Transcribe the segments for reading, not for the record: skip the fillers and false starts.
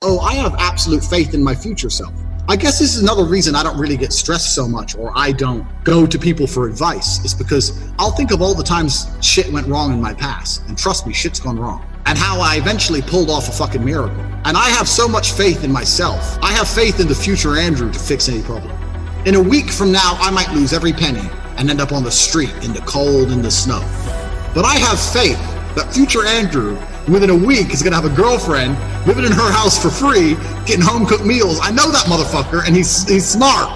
Oh, I have absolute faith in my future self. I guess this is another reason I don't really get stressed so much, or I don't go to people for advice, is because I'll think of all the times shit went wrong in my past, and trust me, shit's gone wrong, and how I eventually pulled off a fucking miracle. And I have so much faith in myself. I have faith in the future Andrew to fix any problem. In a week from now, I might lose every penny and end up on the street in the cold and the snow. But I have faith that future Andrew, within a week, is gonna have a girlfriend, living in her house for free, getting home-cooked meals. I know that motherfucker, and he's smart.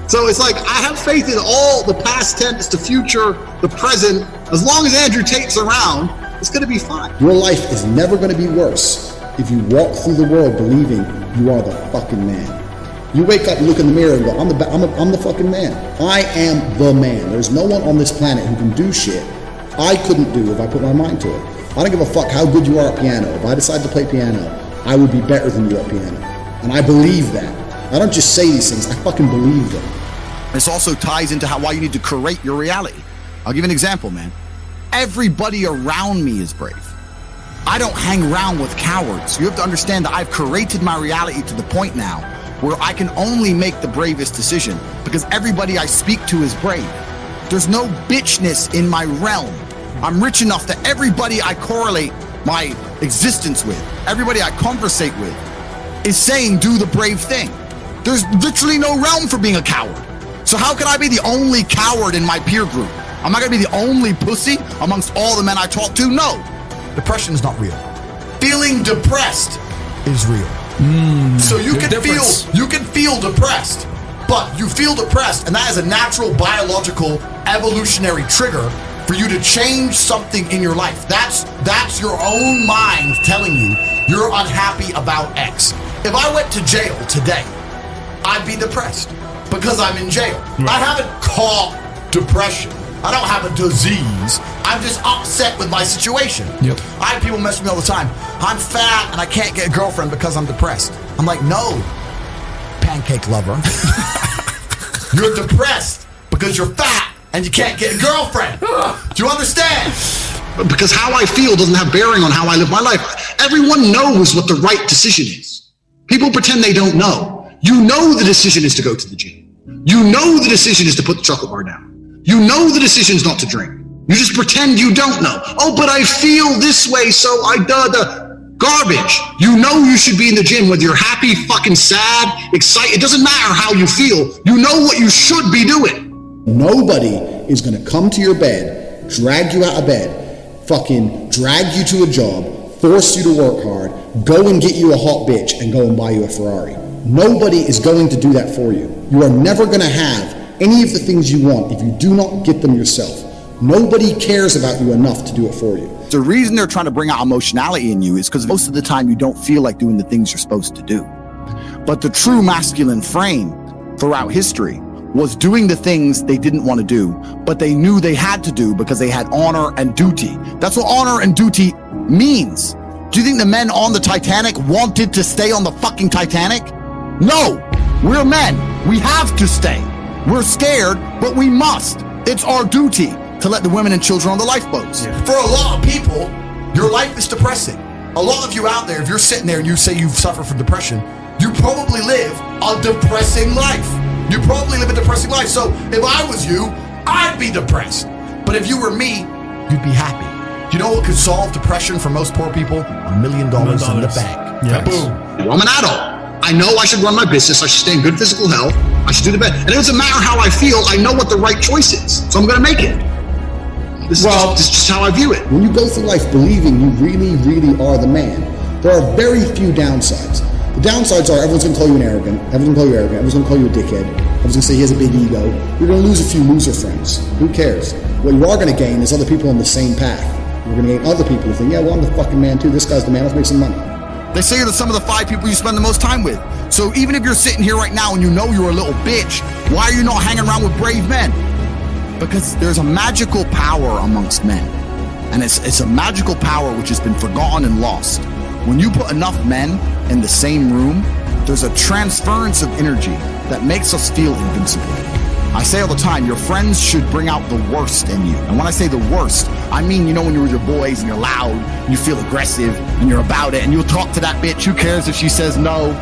So it's like, I have faith in all the past tense, the future, the present. As long as Andrew Tate's around, it's gonna be fine. Your life is never gonna be worse if you walk through the world believing you are the fucking man. You wake up and look in the mirror and go, I'm the fucking man. I am the man. There's no one on this planet who can do shit I couldn't do if I put my mind to it. I don't give a fuck how good you are at piano. If I decide to play piano, I would be better than you at piano. And I believe that. I don't just say these things, I fucking believe them. This also ties into why you need to create your reality. I'll give you an example, man. Everybody around me is brave. I don't hang around with cowards. You have to understand that I've created my reality to the point now where I can only make the bravest decision because everybody I speak to is brave. There's no bitchness in my realm. I'm rich enough that everybody I correlate my existence with, everybody I conversate with, is saying do the brave thing. There's literally no realm for being a coward. So how can I be the only coward in my peer group? Am I gonna be the only pussy amongst all the men I talk to? No. Depression's not real. Feeling depressed is real. So you can feel depressed, but you feel depressed, and that is a natural biological evolutionary trigger for you to change something in your life. That's your own mind telling you you're unhappy about X. If I went to jail today, I'd be depressed because I'm in jail. Right. I haven't caught depression. I don't have a disease. I'm just upset with my situation. Yep. I have people mess with me all the time. I'm fat and I can't get a girlfriend because I'm depressed. I'm like, no, pancake lover. You're depressed because you're fat and you can't get a girlfriend. Do you understand? Because how I feel doesn't have bearing on how I live my life. Everyone knows what the right decision is. People pretend they don't know. You know the decision is to go to the gym. You know the decision is to put the chocolate bar down. You know the decision is not to drink. You just pretend you don't know. Oh, but I feel this way, so I garbage. You know you should be in the gym whether you're happy, fucking sad, excited. It doesn't matter how you feel. You know what you should be doing. Nobody is going to come to your bed, drag you out of bed, fucking drag you to a job, force you to work hard, go and get you a hot bitch and go and buy you a Ferrari. Nobody is going to do that for you. You are never going to have any of the things you want if you do not get them yourself. Nobody cares about you enough to do it for you. The reason they're trying to bring out emotionality in you is because most of the time you don't feel like doing the things you're supposed to do. But the true masculine frame throughout history was doing the things they didn't want to do, but they knew they had to do because they had honor and duty. That's what honor and duty means. Do you think the men on the Titanic wanted to stay on the fucking Titanic? No, we're men. We have to stay. We're scared, but we must. It's our duty to let the women and children on the lifeboats. Yeah. For a lot of people, your life is depressing. A lot of you out there, if you're sitting there and you say you've suffered from depression, you probably live a depressing life. You probably live a depressing life. So if I was you, I'd be depressed. But if you were me, you'd be happy. You know what could solve depression for most poor people? $1 million in the bank. Yes. Boom. I'm an adult. I know I should run my business. I should stay in good physical health. I should do the best. And it doesn't matter how I feel. I know what the right choice is. So I'm going to make it. This is just how I view it. When you go through life believing you really, really are the man, there are very few downsides. The downsides are everyone's going to call you an arrogant. Everyone's going to call you arrogant. Everyone's going to call you a dickhead. Everyone's going to say he has a big ego. You're going to lose a few loser friends. Who cares? What you are going to gain is other people on the same path. You're going to gain other people who think, yeah, well, I'm the fucking man too. This guy's the man. Let's make some money. They say you're some of the 5 people you spend the most time with. So even if you're sitting here right now and you know you're a little bitch, why are you not hanging around with brave men? Because there's a magical power amongst men. And it's a magical power which has been forgotten and lost. When you put enough men in the same room, there's a transference of energy that makes us feel invincible. I say all the time, your friends should bring out the worst in you. And when I say the worst, I mean, you know, when you're with your boys and you're loud, and you feel aggressive, and you're about it, and you'll talk to that bitch, who cares if she says no?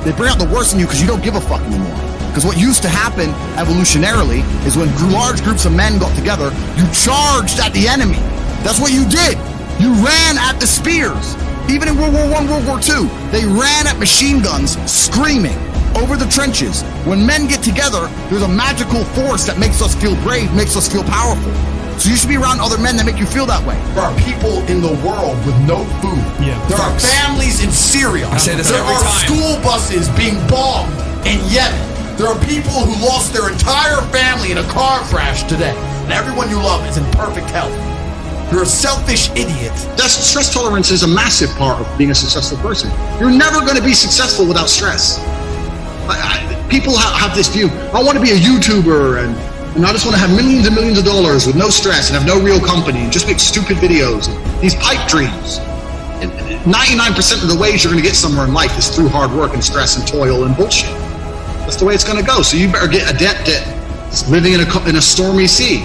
They bring out the worst in you because you don't give a fuck anymore. Because what used to happen evolutionarily is when large groups of men got together, you charged at the enemy. That's what you did. You ran at the spears. Even in World War I, World War II, they ran at machine guns, screaming over the trenches. When men get together, there's a magical force that makes us feel brave, makes us feel powerful. So you should be around other men that make you feel that way. There are people in the world with no food. Yeah, there are families in Syria. I say this there every are time. school buses being bombed in Yemen. There are people who lost their entire family in a car crash today. And everyone you love is in perfect health. You're a selfish idiot. Stress tolerance is a massive part of being a successful person. You're never going to be successful without stress. People have this view, I want to be a YouTuber and I just want to have millions and millions of dollars with no stress and have no real company and just make stupid videos. These pipe dreams. And 99% of the ways you're going to get somewhere in life is through hard work and stress and toil and bullshit. That's the way it's going to go. So you better get adept at living in a stormy sea.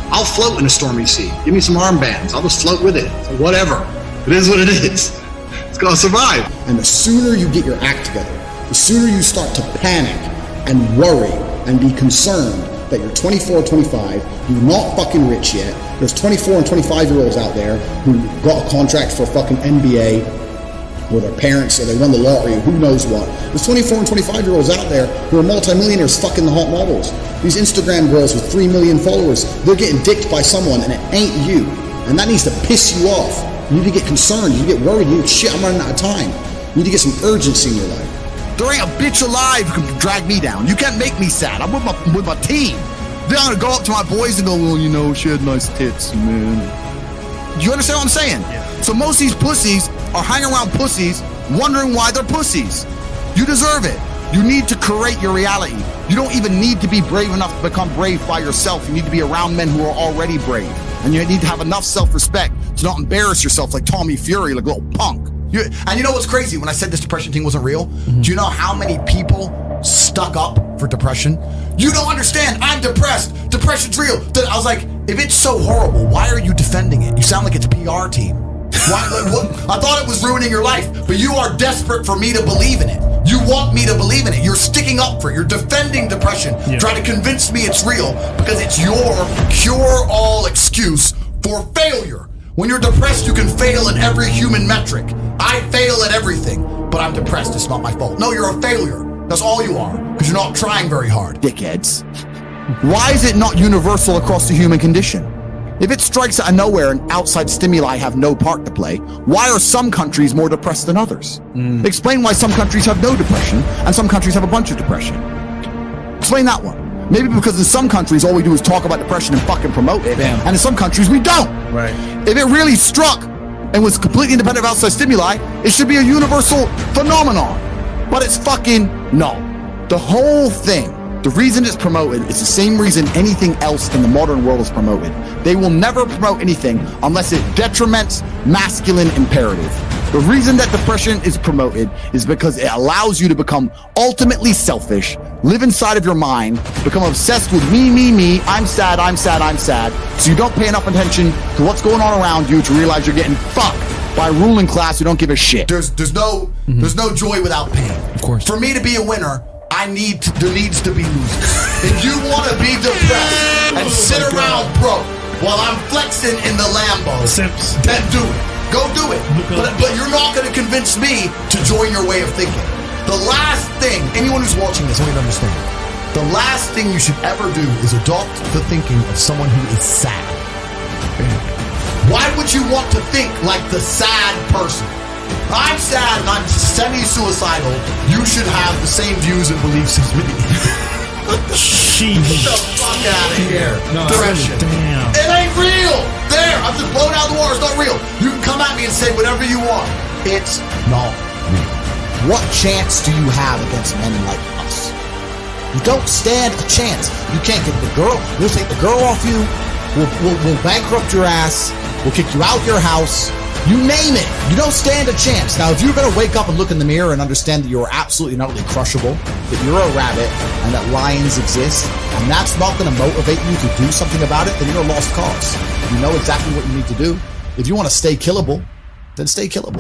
I'll float in a stormy sea. Give me some armbands. I'll just float with it. So whatever. It is what it is. It's going to survive. And the sooner you get your act together, the sooner you start to panic and worry and be concerned that you're 24 or 25, you're not fucking rich yet. There's 24 and 25-year-olds out there who got a contract for a fucking NBA with their parents, or they won the lottery, or who knows what. There's 24 and 25-year-olds out there who are multimillionaires fucking the hot models. These Instagram girls with 3 million followers, they're getting dicked by someone and it ain't you. And that needs to piss you off. You need to get concerned, you need to get worried, you need to shit, I'm running out of time. You need to get some urgency in your life. There ain't a bitch alive who can drag me down. You can't make me sad. I'm with my team. Then I'm gonna go up to my boys and go, well, you know, she had nice tits, man. Do you understand what I'm saying? Yeah. So most of these pussies are hanging around pussies wondering why they're pussies. You deserve it. You need to create your reality. You don't even need to be brave enough to become brave by yourself. You need to be around men who are already brave. And you need to have enough self-respect to not embarrass yourself like Tommy Fury, like a little punk. And you know what's crazy? When I said this depression thing wasn't real, do you know how many people stuck up for depression? You don't understand. I'm depressed. Depression's real. Then I was like, if it's so horrible, why are you defending it? You sound like it's a PR team. Why? Like, what? I thought it was ruining your life, but you are desperate for me to believe in it. You want me to believe in it. You're sticking up for it. You're defending depression, trying to convince me it's real because it's your cure-all excuse for failure. When you're depressed, you can fail in every human metric. I fail at everything, but I'm depressed. It's not my fault. No, you're a failure. That's all you are, because you're not trying very hard. Dickheads. Why is it not universal across the human condition? If it strikes out of nowhere and outside stimuli have no part to play, why are some countries more depressed than others? Explain why some countries have no depression and some countries have a bunch of depression. Explain that one. Maybe because in some countries all we do is talk about depression and fucking promote it, and in some countries we don't. Right. If it really struck and was completely independent of outside stimuli, it should be a universal phenomenon. But it's fucking no. The whole thing, the reason it's promoted is the same reason anything else in the modern world is promoted. They will never promote anything unless it detriments masculine imperative. The reason that depression is promoted is because it allows you to become ultimately selfish, live inside of your mind, become obsessed with me, I'm sad, so you don't pay enough attention to what's going on around you to realize you're getting fucked by a ruling class who don't give a shit. There's no joy without pain. Of course. For me to be a winner, there needs to be losers. If you want to be depressed and sit around broke while I'm flexing in the Lambo, then do it. Go do it. But you're not going to convince me to join your way of thinking. The last thing, anyone who's watching this, I want you to understand, the last thing you should ever do is adopt the thinking of someone who is sad. Why would you want to think like the sad person? I'm sad and I'm semi-suicidal. You should have the same views and beliefs as me. Get the fuck out of here. No, Depression. damn. It ain't real. There, I'm just blowing out the water. It's not real. You can come at me and say whatever you want. It's not real. What chance do you have against men like us? You don't stand a chance. You can't get the girl. We'll take the girl off you. We'll bankrupt your ass. We'll kick you out your house. You name it. You don't stand a chance. Now, if you're going to wake up and look in the mirror and understand that you're absolutely not really crushable, that you're a rabbit, and that lions exist, and that's not going to motivate you to do something about it, then you're a lost cause. You know exactly what you need to do. If you want to stay killable, then stay killable.